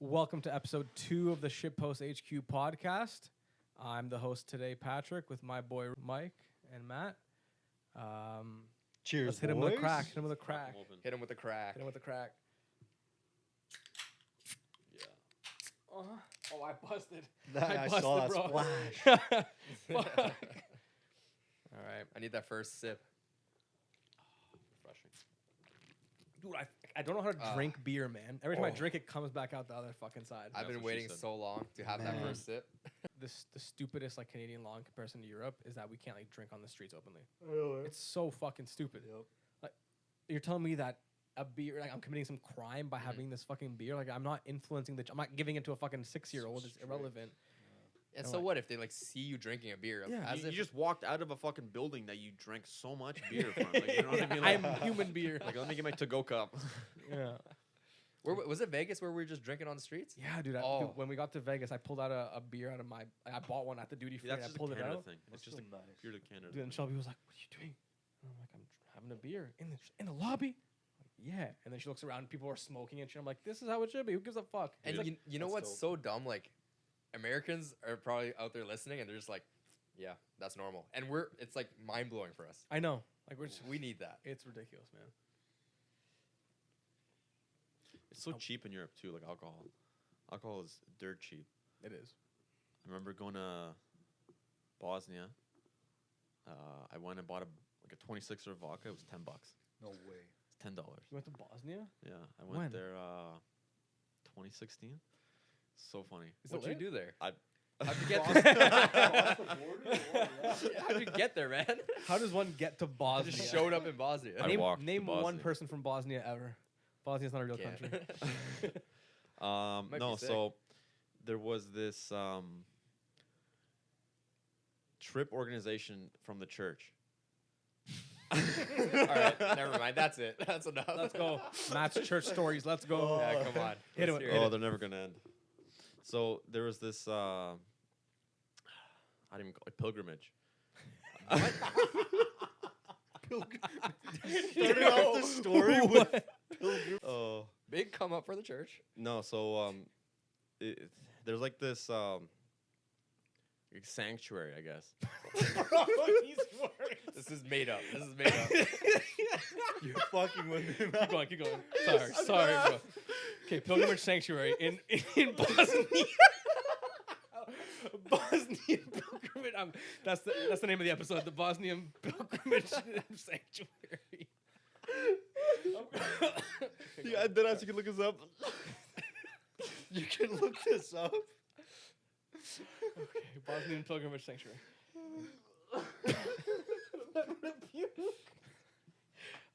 Welcome to episode 2 of the Shitpost HQ podcast. I'm the host today, Patrick, with my boy Mike and Matt. Cheers, Let's hit him with a crack. Hit him with a crack. Hit him with a crack. Hit him with a crack. Yeah. Oh, I busted. I saw that bro. splash. Fuck. All right. I need that first sip. Refreshing. Dude, I don't know how to drink beer, man. Every time I drink, it comes back out the other fucking side. I've been waiting so long to have that first sip. The stupidest Canadian law in comparison to Europe is that we can't drink on the streets openly. Really? It's so fucking stupid. Yep. Like, you're telling me that a beer, I'm committing some crime by having this fucking beer. I'm not influencing I'm not giving it to a fucking 6-year-old. It's irrelevant. And so what if they see you drinking a beer? Yeah. You just walked out of a fucking building that you drank so much beer from. You know what I mean? I'm human beer. Let me get my to-go cup. Yeah. Was it Vegas where we were just drinking on the streets? Yeah, dude. Dude, when we got to Vegas, I pulled out a beer out of I bought one at the duty free. That's And I just pulled a it Canada out. thing. It's just a beer to Canada. Dude, and Shelby was like, "What are you doing?" And I'm like, "I'm having a beer in the lobby." I'm like, yeah. And then she looks around, people are smoking and shit. I'm like, "This is how it should be. Who gives a fuck?" And you know what's so dumb? Americans are probably out there listening, and they're just like, "Yeah, that's normal." And it's mind blowing for us. I know. We need that. It's ridiculous, man. It's so cheap in Europe too, like alcohol. Alcohol is dirt cheap. It is. I remember going to Bosnia. I went and bought a 26er vodka. It was $10. No way. It's $10. You went to Bosnia? Yeah, I went When? there 2016. So funny. What'd you do there? I How'd you get there? How'd you get there, man? How does one get to I Bosnia? just showed up in Bosnia. I walked to Name one Bosnia. person from Bosnia ever. Bosnia's not a real country. Might be no, sick. so there was this trip organization from the church. All right, never mind. That's it. That's enough. Let's go. Matt's church stories. Let's go. Yeah, come on. Hit Let's it. hear Oh, it. they're never gonna end. So there was this I don't even call it pilgrimage. Started off the story with pilgrim. Oh Big come up for the church. no, so there's this sanctuary, I guess. This is made up. You're fucking with me, man. Keep going. Sorry, bro. Okay, pilgrimage sanctuary in Bosnia. Bosnian pilgrimage. That's the name of the episode. The Bosnian pilgrimage sanctuary. Yeah, then you can look us up. You can look this up. Okay, Bosnian pilgrimage sanctuary.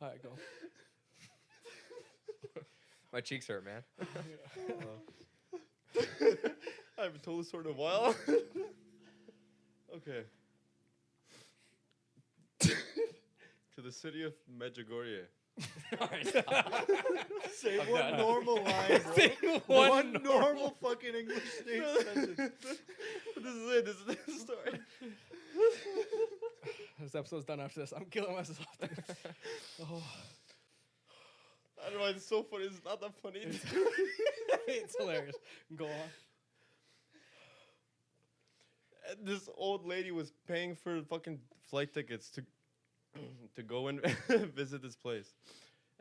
All right, go. My cheeks hurt, man. I haven't told this story in a while. Okay. To the city of Medjugorje. Say I'm one done. normal line, bro. Say One normal fucking English sentence. This is it. This is the story. This episode's done after this. I'm killing myself. Oh, I don't know. It's so funny. It's not that funny. it's hilarious. Go on. And this old lady was paying for fucking flight tickets to go and visit this place,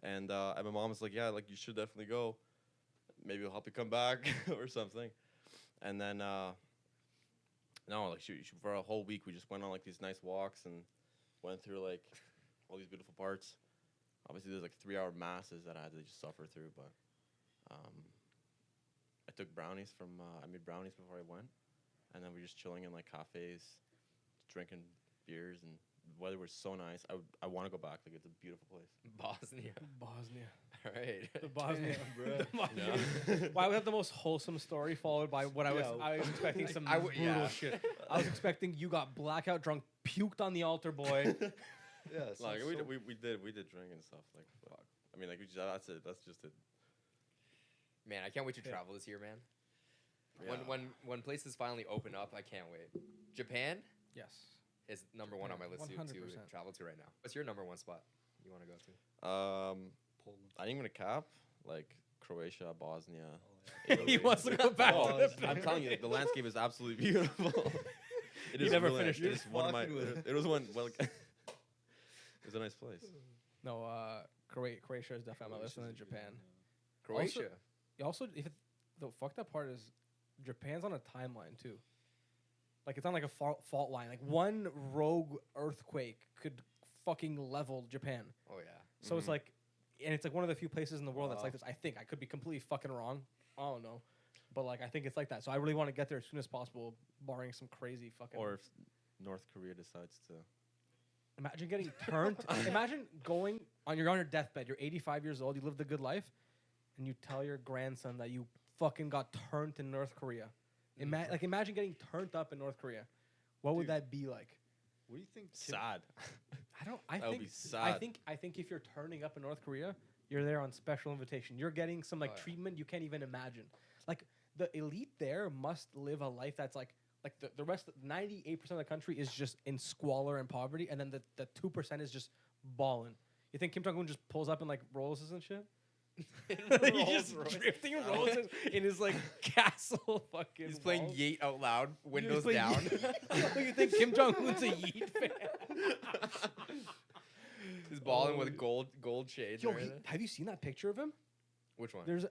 and my mom was like, "Yeah, you should definitely go. Maybe it'll help you come back or something." And then no, for a whole week we just went on these nice walks and went through all these beautiful parts. Obviously, there's 3-hour masses that I had to just suffer through, but I took brownies I made brownies before I went, and then we're just chilling in cafes, drinking beers, and the weather was so nice. I want to go back. It's a beautiful place. Bosnia. All right. The Bosnia. Bro. Why we have the most wholesome story followed by what I was expecting some brutal shit. I was expecting you got blackout drunk, puked on the altar boy. Yeah, We did drink and stuff. Fuck. I mean, that's it. That's just it. Man, I can't wait to travel this year, man. Yeah. When places finally open up, I can't wait. Japan Yes. is number one on my list to 100%. travel to right now. What's your number one spot you want to go to? I think I'm gonna cap Croatia, Bosnia. He wants to go back Oh, to the I'm telling you, the landscape is absolutely beautiful. It You is never really finished nice. it. It is one of my. It was one. Well, it was a nice place. No, Croatia is definitely on my list, and then Japan. Croatia. Also, if the fucked up part is Japan's on a timeline too. Like it's on like a fault line. Like one rogue earthquake could fucking level Japan. Oh yeah. So it's like, and it's like one of the few places in the world that's like this. I think I could be completely fucking wrong. I don't know, but like I think it's like that. So I really want to get there as soon as possible, barring some crazy fucking. Or if North Korea decides to. Imagine getting turned. Imagine going on. You're on your deathbed. You're 85 years old. You lived a good life, and you tell your grandson that you fucking got turned in North Korea. Imagine getting turned up in North Korea. What would that be like? What do you think? Sad. That would be sad. I think if you're turning up in North Korea, you're there on special invitation. You're getting some treatment you can't even imagine. Like the elite there must live a life that's like the rest, 98% of the country is just in squalor and poverty, and then the 2% is just balling. You think Kim Jong-un just pulls up in like Rolls's and shit? He's just drifting Rolls's in his like castle fucking. He's playing walls. Yeet out loud, windows down. You think Kim Jong-un's a Yeet fan? He's balling with gold shades. Yo, have you seen that picture of him? Which one? There's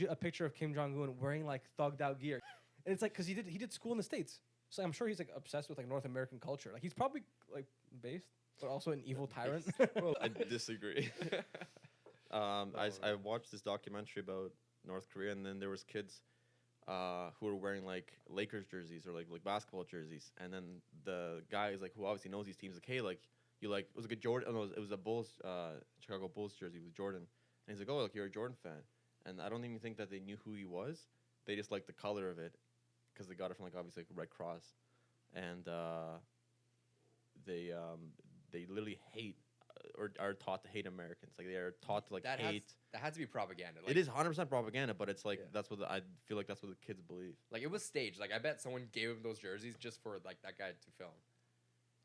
a picture of Kim Jong-un wearing like thugged out gear, and it's like because he did school in the States, so I'm sure he's like obsessed with like North American culture. Like he's probably like based, but also an evil tyrant. Well, I disagree. I watched this documentary about North Korea, and then there was kids who were wearing like Lakers jerseys or like basketball jerseys, and then the guy is like who obviously knows these teams like, hey, like you like it was like a Jordan. Oh, no, it was a Bulls Chicago Bulls jersey with Jordan, and he's like, oh, like you're a Jordan fan, and I don't even think that they knew who he was. They just liked the color of it because they got it from like obviously like Red Cross, and they literally hate. Or are taught to hate Americans. Like they are taught to like hate. That has to be propaganda. Like, it is 100% propaganda, but it's like that's what I feel like that's what the kids believe. Like it was staged. Like I bet someone gave him those jerseys just for like that guy to film.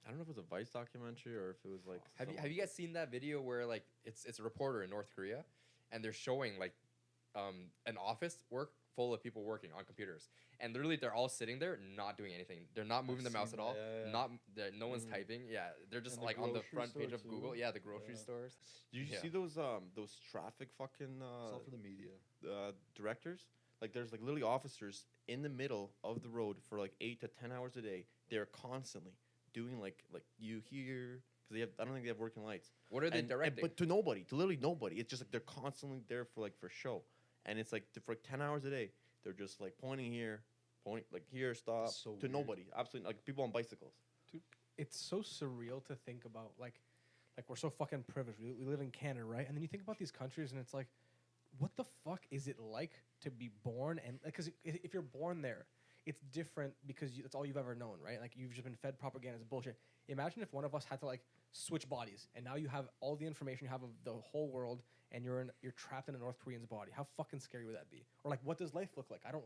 I don't know if it was a Vice documentary or if it was like. Have you guys seen that video where like it's a reporter in North Korea, and they're showing like an office full of people working on computers, and literally they're all sitting there not doing anything. They're not moving the mouse at all. No one's typing. Yeah, they're just like on the front page of Google. Yeah, the grocery stores. Did you see those traffic fucking it's all for the media directors? Like there's like literally officers in the middle of the road for like 8 to 10 hours a day. They're constantly doing like you hear because I don't think they have working lights. What are they directing? But to literally nobody. It's just like they're constantly there for show. And it's like for like 10 hours a day, they're just like pointing here, stop, so to weird. nobody. Absolutely, like people on bicycles. Dude, it's so surreal to think about. Like we're so fucking privileged. We live in Canada, right? And then you think about these countries, and it's like, what the fuck is it like to be born? And because if you're born there, it's different because that's all you've ever known, right? Like you've just been fed propaganda as bullshit. Imagine if one of us had to like switch bodies, and now you have all the information you have of the whole world, and you're trapped in a North Korean's body. How fucking scary would that be? Or like, what does life look like? I feel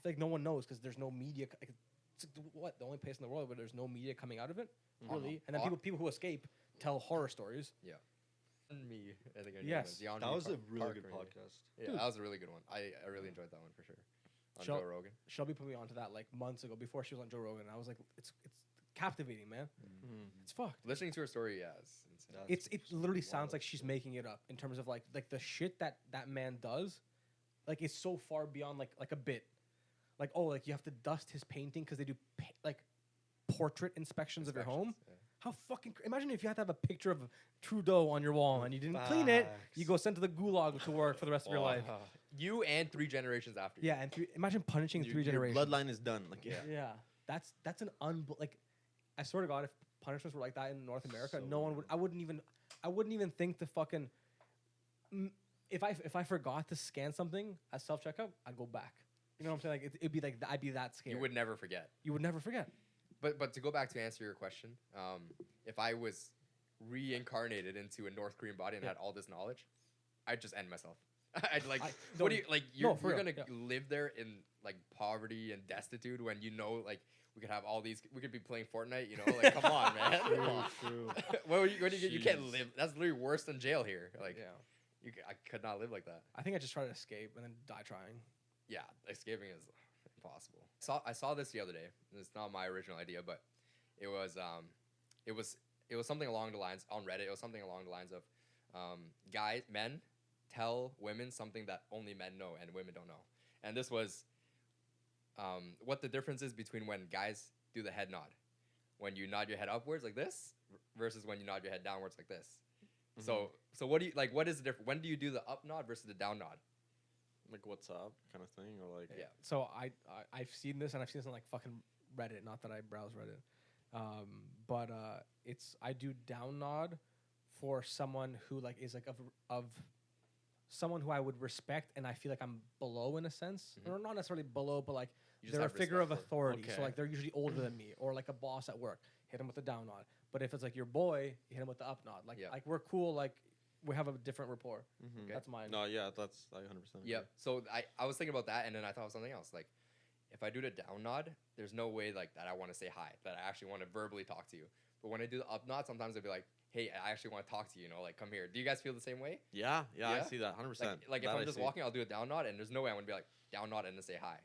like no one knows because there's no media. It's the only place in the world where there's no media coming out of it, really. And then people who escape tell horror stories. Yeah. Me, I think. Yes, that was a really good podcast. Yeah, Dude. that was a really good one. I really enjoyed that one for sure. On Joe Rogan. Shelby put me onto that like months ago before she was on Joe Rogan. And I was like, it's captivating, man. It's fucked. Listening to her story, yeah, it's insane. It literally sounds like she's making it up in terms of like the shit that man does, like it's so far beyond like a bit, like like you have to dust his painting because they do like portrait inspections of your home. Yeah. How fucking imagine if you had to have a picture of Trudeau on your wall and you didn't clean it, you go sent to the gulag to work for the rest of your life. You and 3 generations after. Yeah, and imagine punishing 3 generations. Your bloodline is done. Like yeah, that's an like. I swear to God, if punishments were like that in North America, no one would. I wouldn't even think to fucking. If I forgot to scan something at self checkout, I'd go back. You know what I'm saying? Like it'd be like I'd be that scared. You would never forget. You would never forget. But to go back to answer your question, if I was reincarnated into a North Korean body and had all this knowledge, I'd just end myself. I'd like. What do you like? You're gonna live there in like poverty and destitute when you know like. We could have all these. We could be playing Fortnite. You know, like come on, man. True. Well, you can't live. That's literally worse than jail here. Like, I could not live like that. I think I just try to escape and then die trying. Yeah, escaping is impossible. I saw this the other day. It's not my original idea, but it was something along the lines on Reddit. It was something along the lines of men tell women something that only men know and women don't know. And this was what the difference is between when guys do the head nod, when you nod your head upwards like this, versus when you nod your head downwards like this. Mm-hmm. So what do you like? What is the difference? When do you do the up nod versus the down nod? Like what's up kind of thing, or like yeah. So I've seen this, and I've seen this on like fucking Reddit. Not that I browse Reddit, but I do down nod for someone who like is like of someone who I would respect, and I feel like I'm below in a sense, or not necessarily below, but like they're a figure of authority. So like they're usually older than me, or like a boss at work. Hit him with a down nod. But if it's like your boy, you hit him with the up nod. Like we're cool. Like we have a different rapport. Mm-hmm. Okay. That's mine. No, yeah, that's I 100%. Yeah. So I was thinking about that, and then I thought of something else. Like, if I do the down nod, there's no way like that I want to say hi, that I actually want to verbally talk to you. But when I do the up nod, sometimes I'll be like, hey, I actually want to talk to you. You know, like come here. Do you guys feel the same way? Yeah, I see that 100%. Like if I'm just walking, I'll do a down nod, and there's no way I'm gonna be like down nod and then say hi.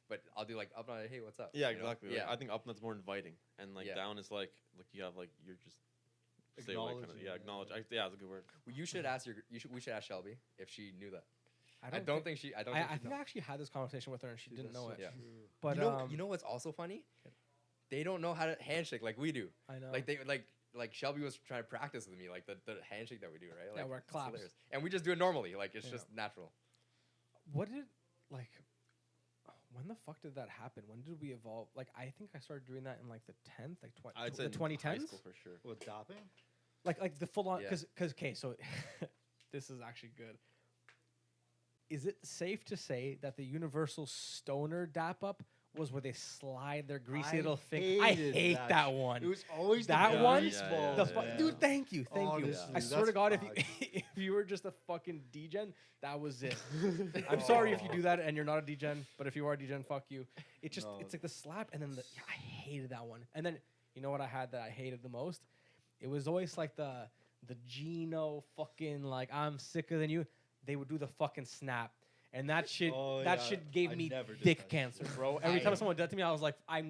But I'll do like up nod, hey, what's up? Yeah, you know? exactly. Yeah. Like, I think up nod's more inviting, and like down is like you have like you're just stay away kind of. Yeah, acknowledge. Yeah, that's a good word. Well, we should ask Shelby if she knew that. I think I actually had this conversation with her and she didn't know it. Yeah. But you know what's also funny? They don't know how to handshake like we do. I know. Like they like Shelby was trying to practice with me, like the handshake that we do, right? Like, yeah, we're claps. And we just do it normally, like it's just natural. What did like? When the fuck did that happen? When did we evolve? Like I think I started doing that in like the 10th, like I'd say the 2010s. High school for sure. What, dopping? Like the full on because okay, so this is actually good. Is it safe to say that the universal stoner dap up was where they slide their greasy little finger? I hate that one. It was always that the one. baseball. Dude, thank you. I swear to God, fucked. if you were just a fucking degen, that was it. I'm sorry if you do that and you're not a degen, but if you are a degen, fuck you. It's just it's like the slap, and then I hated that one. And then you know what I had that I hated the most? It was always like the Gino fucking like I'm sicker than you. They would do the fucking snap. And that shit shit gave me dick cancer, bro. Every time someone did that to me, I was like, I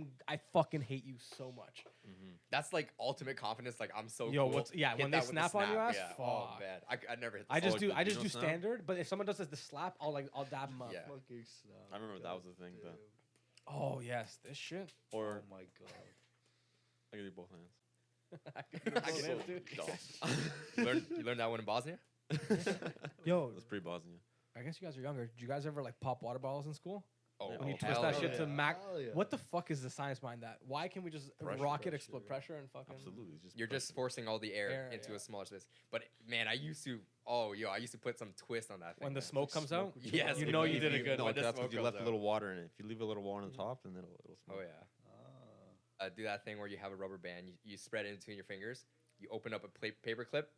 fucking hate you so much. Mm-hmm. That's like ultimate confidence. Like I'm so cool. Hit when they snap on your ass, yeah. fuck. Oh man, I never hit. I just do standard. But if someone does the slap, I'll dab them up. Yeah. Fucking snap. I remember that was the thing, but oh yes, this shit. Or oh my god, I can do both hands. You learned that one in Bosnia? Yo, that's pretty Bosnia. I guess you guys are younger. Did you guys ever like pop water bottles in school? Oh, when you twist that shit to max. Yeah. What the fuck is the science behind that? Why can't we just explode pressure and fucking? Absolutely, you're just forcing all the air into a smaller space. But man, I used to put some twist on that thing. When the smoke comes out, yes, you know you did a good. No, one. that's because you left a little water in it. If you leave a little water on the top, then it'll smoke. Oh yeah. Do that thing where you have a rubber band, you spread it in between your fingers, you open up a paper clip,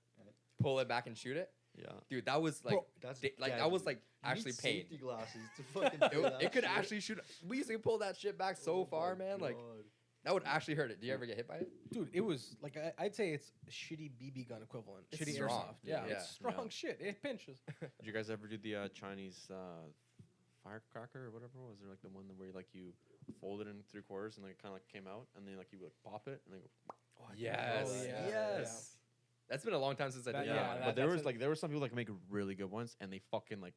pull it back and shoot it. Yeah, dude, that was like, that was like actually pain. Safety glasses to fucking. It could actually shoot. We used to pull that shit back so far, man. God. Like that would actually hurt it. Do you ever get hit by it? Dude, it was like I'd say it's shitty BB gun equivalent. It's shitty strong. airsoft. Yeah, it's strong shit. It pinches. Did you guys ever do the Chinese firecracker or whatever? Was there like the one where you fold it in 3/4 and like kind of like came out and then like you would pop it and then go. Oh, yes. Yeah. That's been a long time since I did that. But there were some people like make really good ones and they fucking like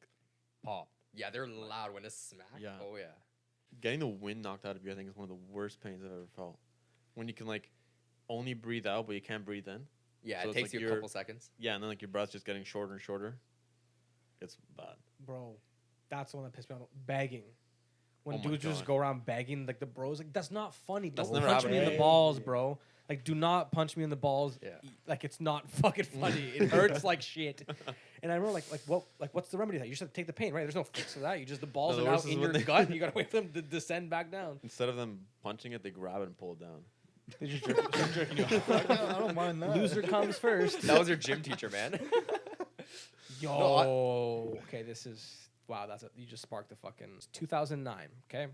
pop. Yeah, they're loud when it's smacked. Yeah. Oh yeah. Getting the wind knocked out of you, I think, is one of the worst pains I've ever felt. When you can like only breathe out, but you can't breathe in. Yeah, so it takes you a couple seconds. Yeah, and then like your breath's just getting shorter and shorter. It's bad. Bro, that's the one that pissed me off. Begging. When dudes just go around begging, like the bros, like that's not funny. Don't punch me in the balls, bro. Like, do not punch me in the balls. Yeah. Like, it's not fucking funny. It hurts like shit. And I remember, what's the remedy to that? You just have to take the pain, right? There's no fix for that. You just, the balls are out in your gut, and you got to wait for them to descend back down. Instead of them punching it, they grab it and pull it down. They just jerking you off. I don't mind that. Loser comes first. That was your gym teacher, man. Yo. No, okay, this is... Wow, you just sparked the fucking... It's 2009, okay?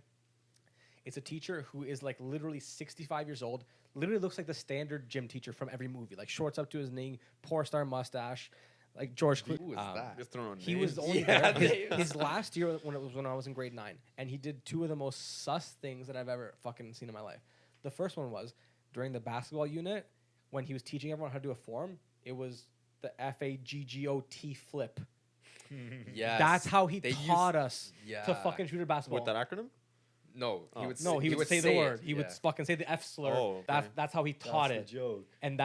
It's a teacher who is, like, literally 65 years old. Literally looks like the standard gym teacher from every movie. Like, shorts up to his knee, porn star mustache. like George Who Clooney. was that? Just throwing He was the only Yeah, there. His last year when I was in grade 9, and he did two of the most sus things that I've ever fucking seen in my life. The first one was during the basketball unit when he was teaching everyone how to do a form. It was the FAGGOT flip. Yes. That's how he They taught us Yeah. to fucking shoot a basketball. What, that acronym? No, Oh. he would. No, he would say the word. He would yeah. fucking say the F slur. Oh, okay. That's how he taught it. Joke. And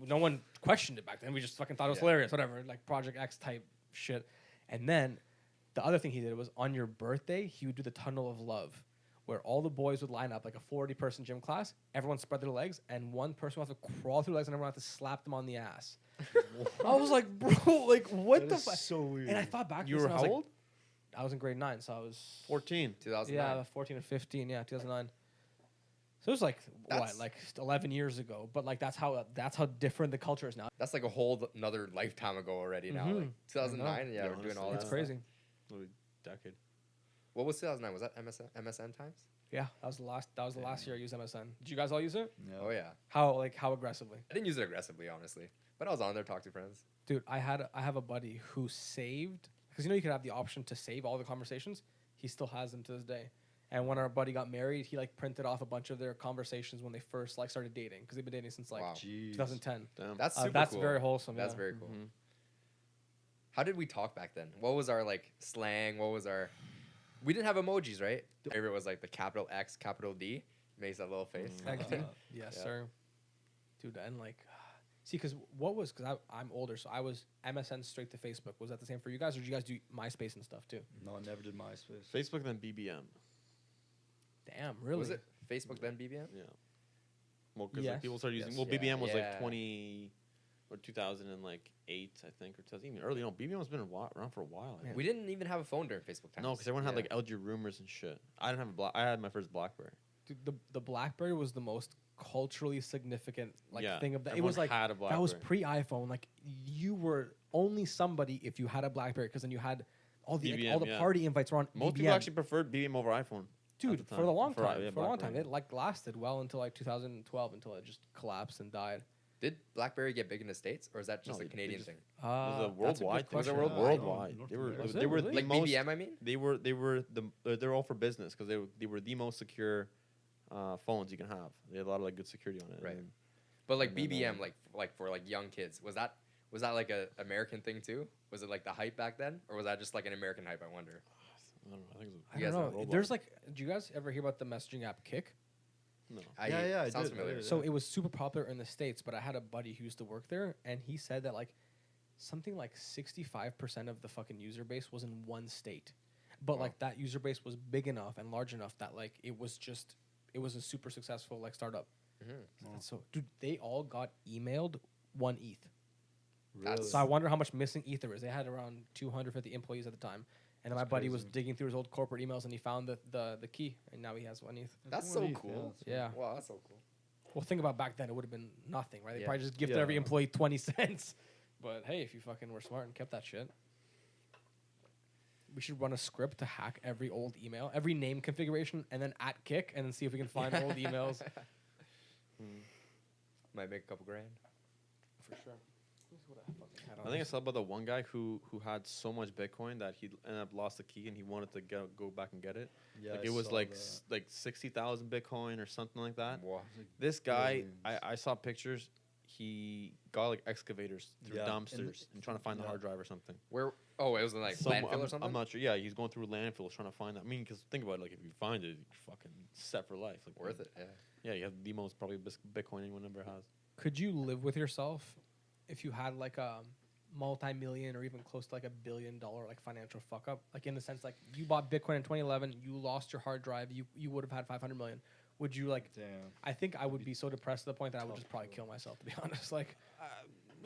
no one questioned it back then. We just fucking thought it was Yeah. hilarious, whatever, like Project X type shit. And then the other thing he did was on your birthday, he would do the tunnel of love, where all the boys would line up like a 40-person gym class. Everyone spread their legs, and one person would have to crawl through legs, and everyone would have to slap them on the ass. I was like, bro, like what That the is fuck? so weird. And I thought back. to You this, were and I how was like- old? I was in grade 9, so I was 14. 2009. yeah, 14 or 15. Yeah, 2009. So it was like That's- like 11 years ago. But like that's how different the culture is now. That's like a whole another lifetime ago already. Now, Mhm. like 2009. Yeah, Yeah, we're doing all honestly, that. It's stuff. crazy. Literally decade. What was 2009? Was that MSN times? Yeah, that was the last. That was the last year I used MSN. Did you guys all use it? No. Oh yeah. How aggressively? I didn't use it aggressively, honestly, but I was on there, talk to friends. Dude, I have a buddy who saved, because you could have the option to save all the conversations. He still has them to this day. And when our buddy got married, he like printed off a bunch of their conversations when they first like started dating, because they've been dating since like Wow. Jeez. 2010. Damn. That's super That's cool. very wholesome. That's yeah. very cool. Mhm. How did we talk back then? What was our like slang? What was our? We didn't have emojis, right? Favorite was like the capital X, capital D. Makes that little face. XD. Yes, Yeah. sir. Dude, and like, see, because I'm older, so I was MSN straight to Facebook. Was that the same for you guys, or did you guys do MySpace and stuff too? No, I never did MySpace. Facebook, then BBM. Damn, really? Was it Facebook then BBM? Yeah. Well, because Yes. people started using. Yes. Well, Yeah. BBM was Yeah. like 20 or 2008, I think, or 2000, even early. No, BBM has been around for a while. I think. We didn't even have a phone during Facebook times. No, because everyone had Yeah. like LG rumors and shit. I didn't have I had my first BlackBerry. Dude, the BlackBerry was the most culturally significant Yeah, thing of that. It everyone was like had a that was BlackBerry. pre-iPhone. Like you were only somebody if you had a BlackBerry, because then you had all the BBM, all the yeah. party invites were on Most BBM. people actually preferred BBM over iPhone. Dude, the for time. a long For, time. yeah, for a long time. BlackBerry. It like lasted well until like 2012, until it just collapsed and died. Did BlackBerry get big in the States, or is that just No, a they Canadian just- thing? It was a That's good worldwide. Was it question. worldwide? Worldwide. North They were. America. Was They it were really? the Like most. BBM, I mean. They were they're all for business, because they were the most secure phones you can have. They had a lot of like good security on it. Right. and But like And then, BBM, like for like young kids, was that like a American thing too? Was it like the hype back then, or was that just like an American hype? I wonder. I don't know. I think it was. I You guys don't know know. worldwide. There's like, do you guys ever hear about the messaging app Kik? No. Yeah, I sounds did. familiar. Yeah. So it was super popular in the States, but I had a buddy who used to work there, and he said that like something like 65% of the fucking user base was in one state. But Wow. like that user base was big enough and large enough that like it was a super successful like startup. Mhm. And so dude, they all got emailed 1 ETH. Really? So I wonder how much missing ETH there is. They had around 250 employees at the time. And then my That's buddy was crazy. digging through his old corporate emails, and he found the key, and now he has 1 ETH. That's one so ETH, cool. Yeah. Wow, that's so cool. Well, think about back then; it would have been nothing, right? They Yeah. probably just gifted Yeah. every employee 20 cents. But hey, if you fucking were smart and kept that shit, we should run a script to hack every old email, every name configuration, and then at Kik, and then see if we can find old emails. Might make a couple grand. For sure. I think I saw about the one guy who had so much Bitcoin that he ended up lost the key and he wanted to go back and get it. Yeah, Like I it was saw like that. like 60,000 Bitcoin or something like that. Wow. This guy, Billions. I saw pictures. He got like excavators through Yeah, and dumpsters and trying to find the yeah. hard drive or something. Where? Oh, it was in like landfill I'm, or something. I'm not sure. Yeah, he's going through landfills trying to find that. I mean, because think about it. Like if you find it, you're fucking set for life. Like Worth it. Yeah. Yeah, you have the most probably Bitcoin anyone ever has. Could you live with yourself if you had like a multi-million or even close to like $1 billion like financial fuck up? Like in the sense like you bought Bitcoin in 2011, you lost your hard drive, you would have had 500 million. Would you like? Damn. I think I would be so depressed to the point that I would just probably kill myself. To be honest, like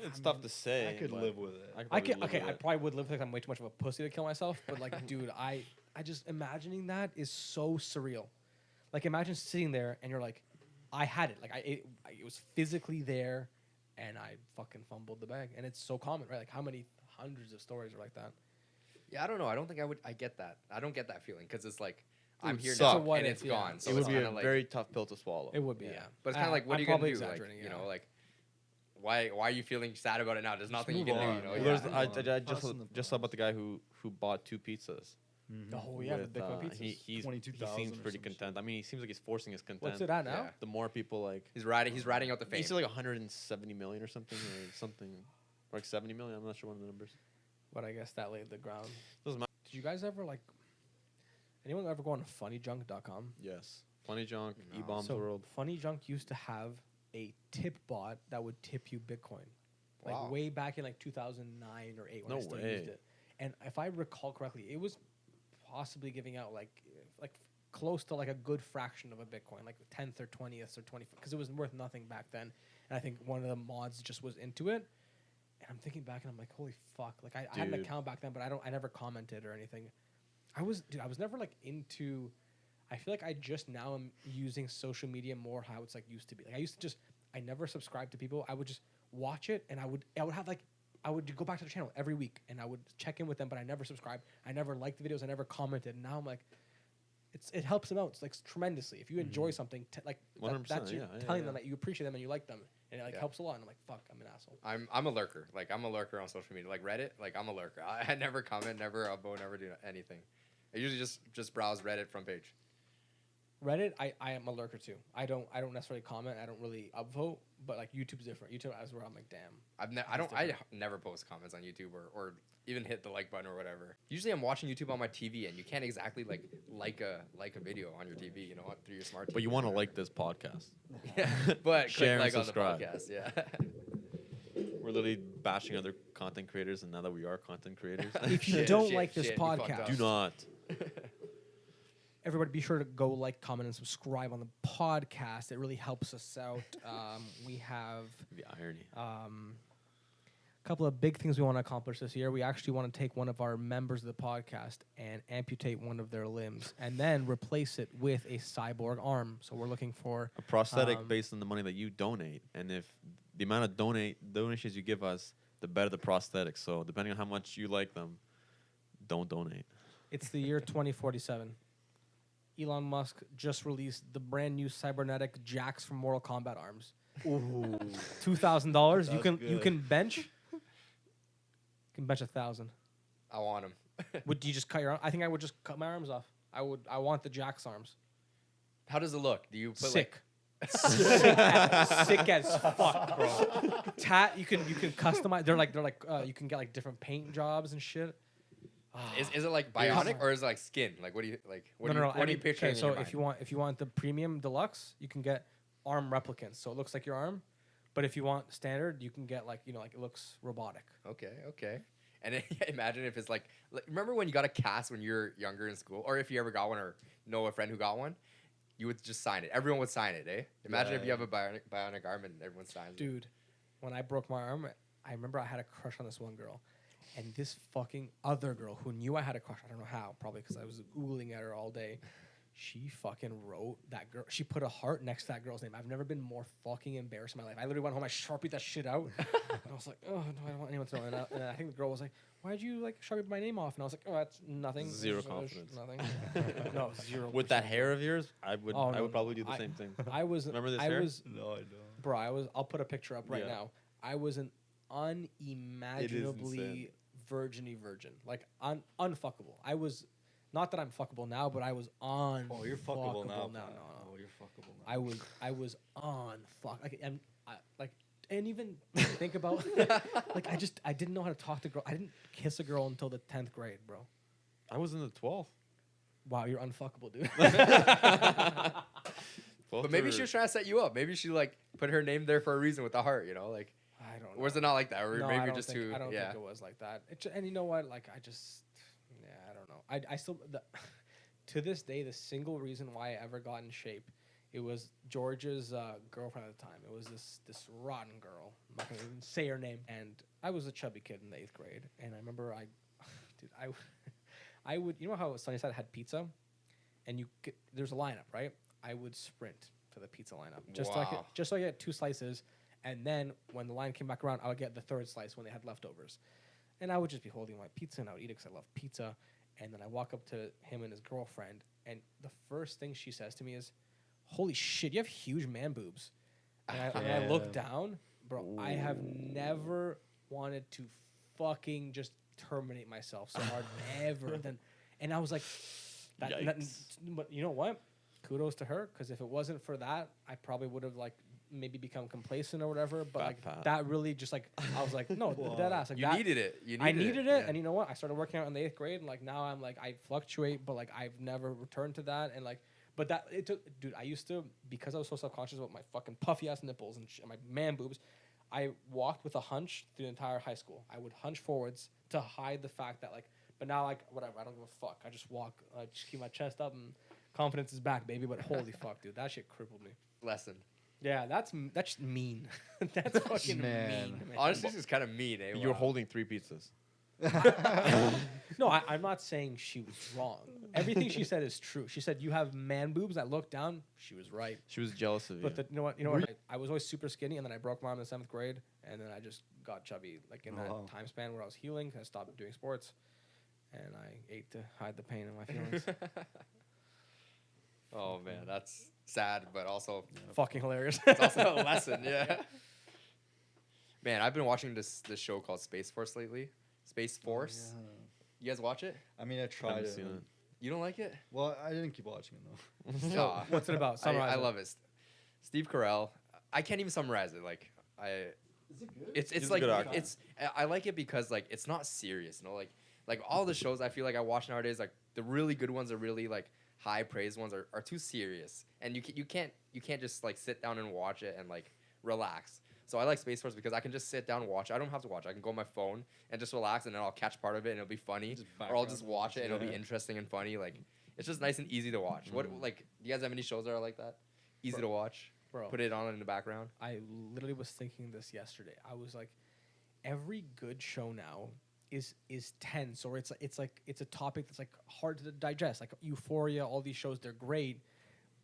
It's tough to say. I could but live with it. could I probably can live okay, with I it. probably would live like I'm way too much of a pussy to kill myself. But like, dude, I just imagining that is so surreal. Like imagine sitting there and you're like, I had it. Like it was physically there, and I fucking fumbled the bag. And it's so common, right? Like how many hundreds of stories are like that? Yeah, I don't know. I don't think I would. I get that. I don't get that feeling because it's like I'm would here suck. now So what and if, it's yeah. gone. So it it's would be kind a of like very tough pill to swallow. It would be, yeah. But it's kind of like, what I'm are you gonna probably do? Like, exaggerating, you yeah. know, like why are you feeling sad about it now? There's nothing you move can on. do. Well, You know? There's, Yeah. I Toss in the just saw about the guy who bought 2 pizzas. Oh yeah, the with, Bitcoin pizzas. he 22,000 seems or pretty some content. I mean, he seems like he's forcing his content. What's it at now? Yeah. The more people like, He's riding out the fame. he's like 170 million or something, or like 70 million. I'm not sure one of the numbers. But I guess that laid the ground. Doesn't matter. Did you guys ever like? Anyone ever go on funnyjunk.com? Yes, Funny Junk, No. E-Bombs So World. Funny Junk used to have a tip bot that would tip you Bitcoin, like Wow. way back in like 2009 or 8 when No I still way. used it. And if I recall correctly, it was possibly giving out like close to like a good fraction of a Bitcoin, like 10th or 20th or 20th, because it was worth nothing back then. And I think one of the mods just was into it. And I'm thinking back and I'm like, holy fuck! Like I had an Dude. account back then, but I never commented or anything. I was never like into. I feel like I just now am using social media more how it's like used to be. Like I used to just, I never subscribed to people. I would just watch it and I would have like, I would go back to the channel every week and I would check in with them, but I never subscribed. I never liked the videos. I never commented. And now I'm like, it helps them out. It's like tremendously. If you enjoy something, like 100%, that's you yeah, telling yeah. them that you appreciate them and you like them, and it like Yeah. helps a lot. And I'm like, fuck, I'm an asshole. I'm a lurker. Like I'm a lurker on social media. Like Reddit. Like I'm a lurker. I never comment, never upvote, never do anything. I usually just browse Reddit front page. Reddit, I am a lurker too. I don't necessarily comment. I don't really upvote, but like YouTube's different. YouTube is where I'm like, damn. I never post comments on YouTube or even hit the like button or whatever. Usually I'm watching YouTube on my TV and you can't exactly like a video on your TV, you know, through your smart TV. But you want to like this podcast. Yeah, but Share click and like subscribe. on the podcast. Yeah. We're literally bashing other content creators, and now that we are content creators, If you Shit, don't shit, like this shit, you fucked podcast, up. do not. everybody be sure to go like, comment, and subscribe on the podcast. It really helps us out. We have The irony. a couple of big things we want to accomplish this year. We actually want to take one of our members of the podcast and amputate one of their limbs and then replace it with a cyborg arm. So we're looking for A prosthetic based on the money that you donate, and if the amount of donations you give us, the better the prosthetic. So depending on how much you like them, don't donate. It's the year 2047. Elon Musk just released the brand new cybernetic jacks from Mortal Kombat arms. Ooh. $2,000. You That's can good. bench. You can bench 1,000. I want them. Would you just cut your arm? I think I would just cut my arms off. I want the Jack's arms. How does it look? Do you put Sick. like Sick as fuck, bro. You can customize. They're like you can get like different paint jobs and shit. is it like bionic or is it like skin? Like what do you like? What No. are you picturing? Okay, in so your mind? if you want the premium deluxe, you can get arm replicants. So it looks like your arm, but if you want standard, you can get like it looks robotic. Okay. And then, imagine if it's like remember when you got a cast when you were younger in school, or if you ever got one or know a friend who got one, you would just sign it. Everyone would sign it, eh? Imagine if you have a bionic arm and everyone signs it. Dude, when I broke my arm, I remember I had a crush on this one girl. And this fucking other girl who knew I had a crush, I don't know how, probably because I was Googling at her all day. She fucking wrote that girl. She put a heart next to that girl's name. I've never been more fucking embarrassed in my life. I literally went home, I Sharpied that shit out. And I was like, oh, no, I don't want anyone to know. And I think the girl was like, why'd you like Sharpie my name off? And I was like, oh, that's nothing. Zero It's confidence. Nothing. No, 0%. With that hair of yours, I would Oh, I no, would probably do the I- same thing. I was. Remember this I hair? was, No, I don't. bro. I'll put a picture up right Yeah. now. I was an unimaginably insane. virgin. Like unfuckable. I was, not that I'm fuckable now, but I was on. Oh, you're fuckable now. No. Oh, you're fuckable now. I was on fuck. And even think about like I didn't know how to talk to girl. I didn't kiss a girl until the 10th grade, bro. I was in the 12th. Wow, you're unfuckable, dude. But maybe she was trying to set you up. Maybe she like put her name there for a reason with the heart, you know? Like I don't know. or was it not like that? Or No, maybe I you're don't just think, too I don't yeah. think it was like that. And you know what? Like I don't know. I still to this day the single reason why I ever got in shape, it was George's girlfriend at the time. It was this rotten girl. I'm not gonna even say her name. And I was a chubby kid in the 8th grade. And I remember I would you know how Sunnyside had pizza, and there's a lineup, right? I would sprint to the pizza lineup Wow. just so I get 2 slices. And then when the line came back around, I would get the 3rd slice when they had leftovers. And I would just be holding my pizza and I would eat it because I love pizza. And then I walk up to him and his girlfriend, and the first thing she says to me is, "Holy shit, you have huge man boobs." And I look down, bro, I have never wanted to fucking just terminate myself so hard ever. And I was like, that, but you know what? Kudos to her, because if it wasn't for that, I probably would have like maybe become complacent or whatever. But like that really just like I was like, no, dead ass. Like, you needed it. I needed it, and you know what? I started working out in the 8th grade, and like now I'm like I fluctuate, but like I've never returned to that, and like. But that it took, dude. I used to, because I was so self-conscious about my fucking puffy ass nipples and my man boobs. I walked with a hunch through the entire high school. I would hunch forwards to hide the fact that like. But now like whatever, I don't give a fuck. I just walk, just keep my chest up, and confidence is back, baby. But holy fuck, dude, that shit crippled me. Lesson. Yeah, that's mean. That's fucking mean. Man. Honestly, this is kind of mean. Eh? You're holding 3 pizzas. No, I'm not saying she was wrong. Everything she said is true. She said you have man boobs. I looked down. She was right. She was jealous of you. But you know what? I was always super skinny, and then I broke my arm in the 7th grade, and then I just got chubby. Like in that time span where I was healing, I stopped doing sports, and I ate to hide the pain in my feelings. Oh man, that's sad, but also fucking hilarious. It's also a lesson, yeah. Man, I've been watching this show called Space Force lately. Space Force. Oh, yeah. You guys watch it? I mean, I tried it. You don't like it? Well, I didn't keep watching it though. No. What's it about? I love it. Steve Carell. I can't even summarize it. Like Is it good? It's like I like it because like it's not serious. You know, like all the shows I feel like I watch nowadays, like the really good ones are really like high praise ones are too serious, and you can't just like sit down and watch it and like relax. So I like Space Force because I can just sit down and watch it. I don't have to watch it. I can go on my phone and just relax, and then I'll catch part of it and it'll be funny, or I'll just watch it and it'll be interesting and funny. Like it's just nice and easy to watch. What like do you guys have any shows that are like that? Easy to watch. Bro, put it on in the background. I literally was thinking this yesterday. I was like, every good show now is tense, or it's a topic that's like hard to digest. Like Euphoria, all these shows, they're great,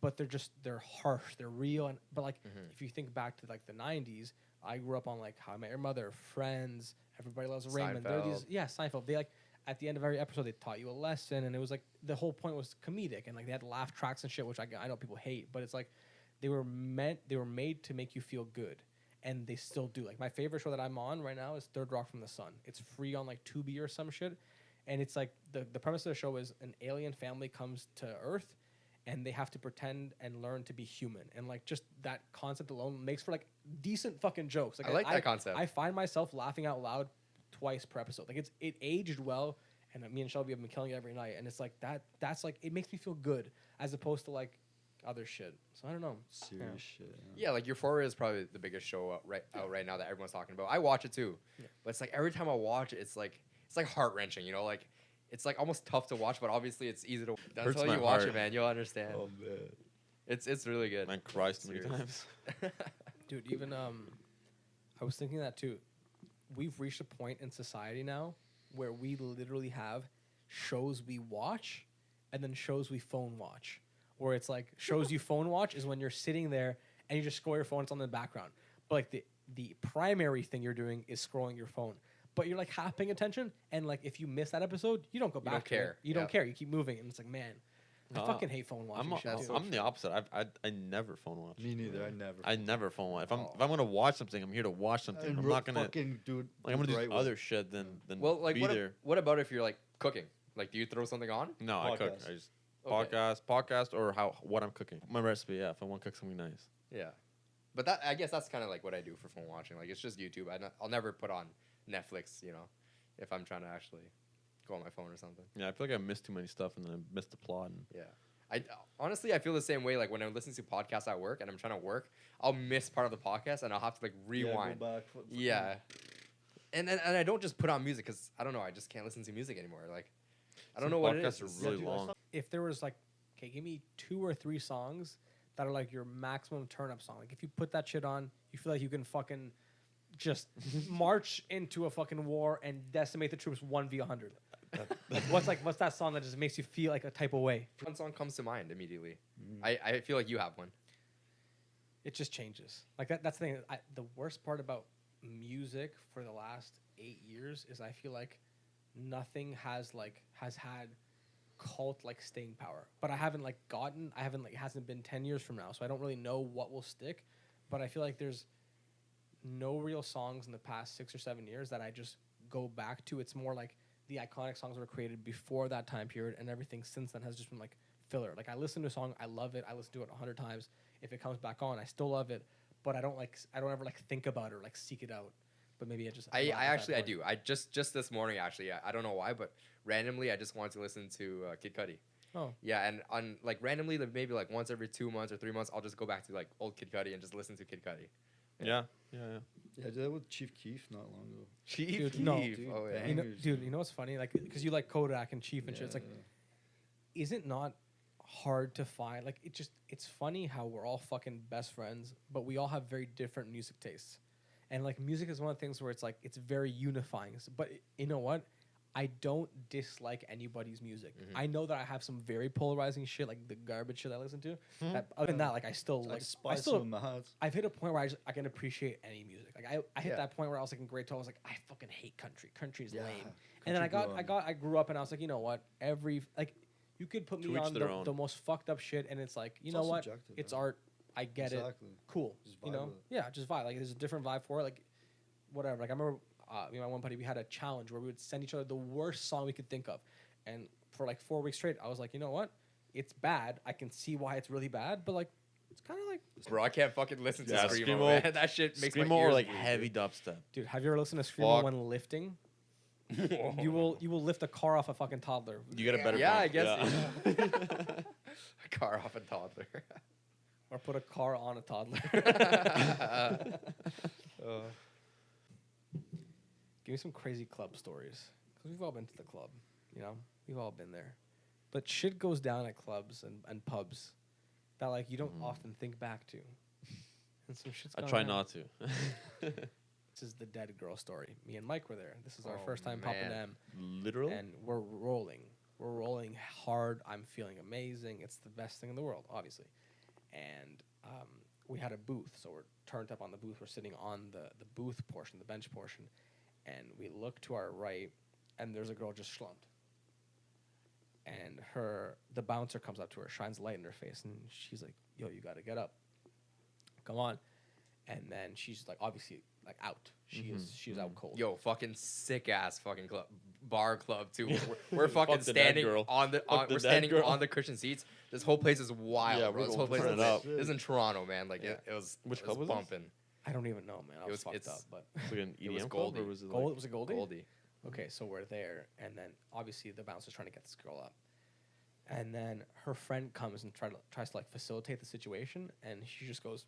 but they're harsh, they're real. But like if you think back to like the 90s, I grew up on like How I Met Your Mother, Friends, Everybody Loves Raymond. Seinfeld. They like at the end of every episode they taught you a lesson, and it was like the whole point was comedic, and like they had laugh tracks and shit, which I know people hate, but it's like they were made to make you feel good. And they still do. Like my favorite show that I'm on right now is Third Rock from the Sun. It's free on like Tubi or some shit. And it's like the premise of the show is an alien family comes to Earth and they have to pretend and learn to be human. And like just that concept alone makes for like decent fucking jokes. Like I like that concept. I find myself laughing out loud twice per episode. Like it aged well, and me and Shelby have been killing it every night. And it's like that's like it makes me feel good as opposed to like other shit. So I don't know. Serious shit. Yeah, like Euphoria is probably the biggest show out right now that everyone's talking about. I watch it too, but it's like every time I watch it, it's like heart wrenching. You know, like it's like almost tough to watch, but obviously it's easy to. Until you watch it, man, you'll understand. Oh man, it's really good. Man cries too many times. Dude, even I was thinking that too. We've reached a point in society now where we literally have shows we watch and then shows we phone watch. Where it's like shows you phone watch is when you're sitting there and you just scroll your phone, it's on the background. But like the primary thing you're doing is scrolling your phone. But you're like half paying attention, and like if you miss that episode, you don't go back. You don't care. You don't care. You keep moving, and it's like, man, I fucking hate phone watching. I'm the opposite. I never phone watch. Me neither. I never phone watch. If I'm gonna watch something, I'm here to watch something. I'm not gonna fucking do. Like I'm gonna do other shit than well, like be there. What about if you're like cooking? Like, do you throw something on? No, I cook. I just. Podcast, or what I'm cooking. My recipe, yeah. If I want to cook something nice. Yeah, but I guess that's kind of like what I do for phone watching. Like it's just YouTube. I'll never put on Netflix. You know, if I'm trying to actually go on my phone or something. Yeah, I feel like I missed too many stuff and then I missed the plot. And I honestly feel the same way. Like when I'm listening to podcasts at work and I'm trying to work, I'll miss part of the podcast and I'll have to like rewind. Go back. Yeah, and I don't just put on music because I don't know. I just can't listen to music anymore. Like I don't know what it is. Podcasts are really long. If there was like, okay, give me 2 or 3 songs that are like your maximum turn up song. Like if you put that shit on, you feel like you can fucking just march into a fucking war and decimate the troops 1v100. What's that song that just makes you feel like a type of way? One song comes to mind immediately. I feel like you have one. It just changes. Like that's the thing. The worst part about music for the last 8 years is I feel like nothing has had cult like staying power, but it hasn't been 10 years from now, so I don't really know what will stick. But I feel like there's no real songs in the past 6 or 7 years that I just go back to. It's more like the iconic songs were created before that time period, and everything since then has just been like filler. Like I listen to a song, I love it, I listen to it 100 times. If it comes back on, I still love it, but I don't ever like think about it or like seek it out. But maybe I actually I do. I just this morning actually. I don't know why, but randomly I just wanted to listen to Kid Cudi. Oh. Yeah, and on like randomly, like, maybe like once every 2 months or 3 months, I'll just go back to like old Kid Cudi and just listen to Kid Cudi. Yeah. Yeah, I did that with Chief Keef not long ago. Chief Dude, Keef. no. Oh yeah. You know what's funny? Like, because you like Kodak and Chief and shit. It's like, is it not hard to find? Like, it's funny how we're all fucking best friends, but we all have very different music tastes. And like, music is one of the things where it's like, it's very unifying. But you know what? I don't dislike anybody's music. Mm-hmm. I know that I have some very polarizing shit, like the garbage shit I listen to. That, other than that, like I still like. I've hit a point where I can appreciate any music. Like I hit that point where I was like in grade 12, I was like, I fucking hate country. Country's lame. And then I grew up and I was like, you know what? You could put me on the most fucked up shit, and it's like, you know what? It's art. I get it. Cool. You know? Yeah, just vibe. Like there's a different vibe for it. Like whatever. Like I remember. My one buddy, we had a challenge where we would send each other the worst song we could think of. And for like 4 weeks straight, I was like, you know what? It's bad. I can see why it's really bad, but like, it's kind of like... Bro, I can't fucking listen to Screamo, man. That shit makes my ears or like bleed, heavy dubstep. Dude, have you ever listened to Screamo when lifting? You will lift a car off a fucking toddler. You get a better Yeah, pump. I guess. A car off a toddler. Or put a car on a toddler. Give me some crazy club stories. Because we've all been to the club, you know? We've all been there. But shit goes down at clubs and pubs that, like, you don't often think back to. And some shit's I gone try down. not to. This is the dead girl story. Me and Mike were there. This is our first time popping them. Literally? And we're rolling. We're rolling hard. I'm feeling amazing. It's the best thing in the world, obviously. And we had a booth. So we're turned up on the booth. We're sitting on the booth portion, the bench portion. And we look to our right, and there's a girl just slumped. And the bouncer comes up to her, shines light in her face, and she's like, yo, you got to get up. Come on. And then she's like, obviously, like out. She's out cold. Yo, fucking sick ass fucking club, bar club too. We're fucking standing on the cushion seats. This whole place is wild. Yeah, bro. This we're whole place turn it up. This is in Toronto, man. Like it was. Which it club was was bumping. I don't even know, man. I was fucked up, but It's like an It was EDM club, Goldie. or was it like... Gold was it Goldie? Goldie. Okay, so we're there, and then obviously the bouncer's trying to get this girl up, and then her friend comes and tries to like facilitate the situation, and she just goes,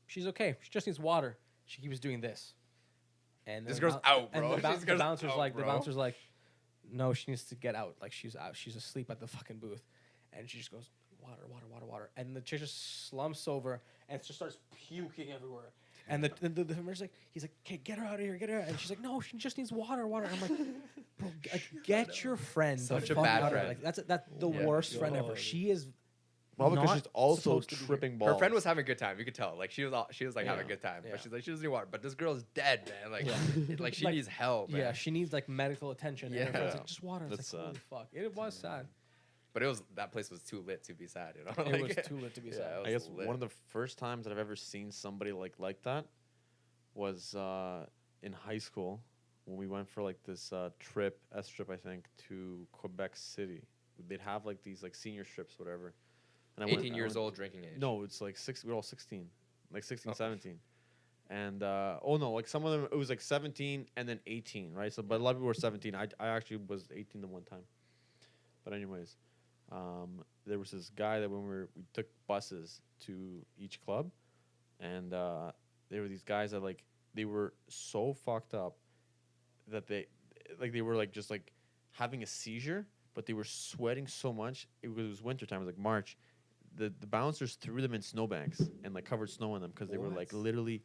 "She's okay. She just needs water." She keeps doing this, and This girl's out, and bro. the bouncer's out, like, bro. the bouncer's like, "No, she needs to get out. Like she's out. She's asleep at the fucking booth," and she just goes, "Water, water, water, water," and the chick just slumps over and just starts puking everywhere. And the mayor's like, he's like, "Okay, get her out of here, get her out." And she's like, "No, she just needs water, water." And I'm like, bro, get your friend. Such the a fuck bad out of here. friend. Like, that's the worst friend ever. She is Probably because not she's also supposed to be here. tripping balls. Her friend was having a good time. You could tell. Like she was like having a Yeah. good time. Yeah. But she's like, she doesn't need water. But this girl's dead, man. Like, Yeah. like she Like, needs help. Man. Yeah, she needs like medical attention. And her friend's Yeah. like, just water. It's That's like, holy sad. fuck. It was sad. But that place was too lit to be sad. You know, It Like, was too lit to be sad. it I was guess lit. one of the first times that I've ever seen somebody like that was in high school when we went for like this trip, I think, to Quebec City. They'd have like these like senior trips, whatever. And 18 years old drinking age. No, it's like we're all 16, like 16, 17. And oh no, like some of them it was like 17 and then 18, right? So but a lot of people were 17. I actually was 18 the one time. But anyways, there was this guy that when we took buses to each club, and there were these guys that like they were so fucked up that they were like just like having a seizure, but they were sweating so much. It was wintertime, it was like March. The bouncers threw them in snowbanks and like covered snow on them because they were like literally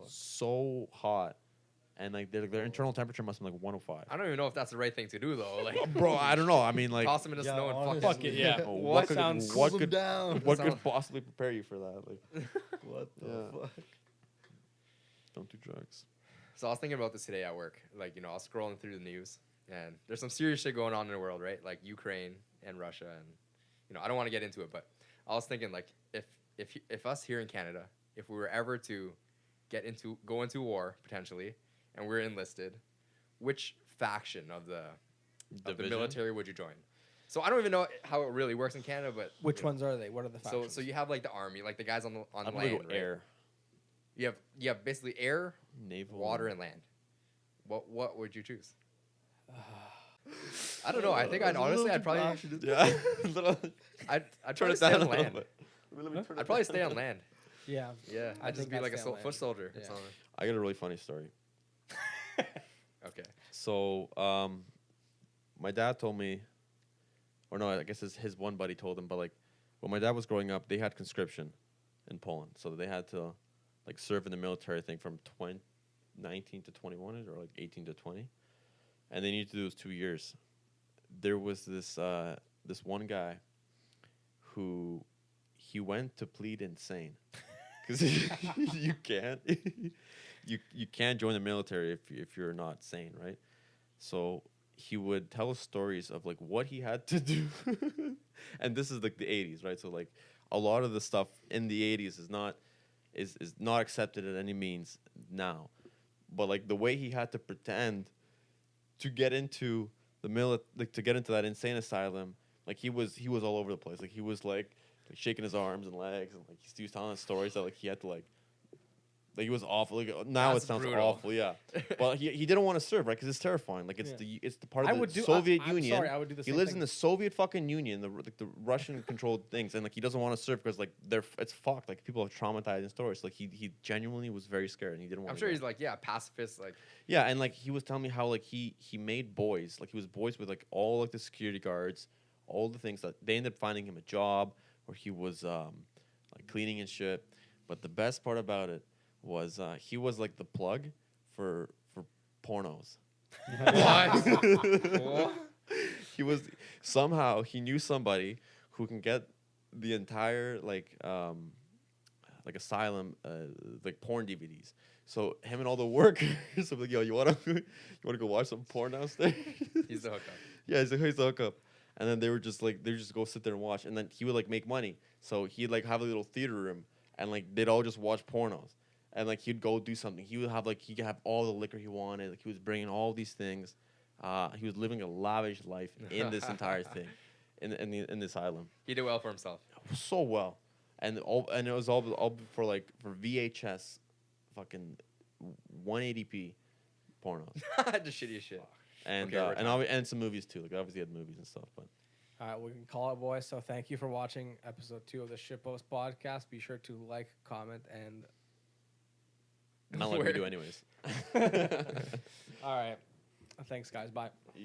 so hot, and like their internal temperature must have been like 105. I don't even know if that's the right thing to do though. Like, Bro, I don't know. I mean, like, toss them in the snow and honestly. fuck Fuck it, yeah. what could sounds what cool could them down. what Sound- could possibly prepare you for that? Like, What the Yeah. fuck? don't do drugs. So I was thinking about this today at work. Like, I was scrolling through the news, and there's some serious shit going on in the world, right? Like Ukraine and Russia, and I don't want to get into it, but I was thinking like if us here in Canada, if we were ever to go into war potentially, and we're enlisted, which faction of the military would you join? So I don't even know how it really works in Canada, but which ones are they? What are the factions? So you have like the army, like the guys on I'm land, gonna go air. You have basically air, Naval, water, and land. What would you choose? I don't know. I think I'd probably yeah. I'd try to stay on land. I'd probably stay on land. Yeah. Yeah. I'd just be like a foot soldier. Yeah. I got a really funny story. Okay. So, my dad told me, or no, I guess his one buddy told him, but like, when my dad was growing up, they had conscription in Poland, so they had to like serve in the military. I think from 19 to 21 or like 18 to 20, and they needed to do those 2 years. There was this one guy who he went to plead insane because you can't join the military if you're not sane, right? So he would tell us stories of like what he had to do, and this is like the 80s, right? So like a lot of the stuff in the 80s is not accepted at any means now, but like the way he had to pretend to get into the to get into that insane asylum, like he was all over the place. Like he was like shaking his arms and legs, and like he was telling us stories that like he had to like he was awful. Like, now That's it sounds brutal. awful, yeah. But he didn't want to serve, right? Because it's terrifying. Like it's the part of the Soviet Union. I'm sorry, I would do the same He lives thing. in the Soviet fucking Union, the Russian controlled things, and like he doesn't want to serve because like it's fucked. Like people have traumatizing stories. Like he genuinely was very scared and he didn't want. I'm sure he's like pacifist, like yeah, and like he was telling me how like he made boys, like he was boys with like all like the security guards, all the things that they ended up finding him a job where he was like cleaning and shit. But the best part about it was he was like the plug for pornos. what? He knew somebody who can get the entire like asylum like porn DVDs. So him and all the workers are like, yo, you wanna go watch some porn downstairs? He's the hookup. Yeah, he's the hookup. And then they just go sit there and watch, and then he would like make money. So he'd like have a little theater room, and like they'd all just watch pornos. And like he'd go do something. He would have he could have all the liquor he wanted. Like he was bringing all these things. He was living a lavish life in this entire thing, in this island. He did well for himself. So well, and it was all for VHS, fucking 180p pornos. The shittiest shit. And Okay, and some movies too. Like obviously had movies and stuff, but. All right, we can call it, boys. So thank you for watching episode 2 of the Shitpost podcast. Be sure to like, comment, and Not like we do anyways. all right. Thanks, guys. Bye.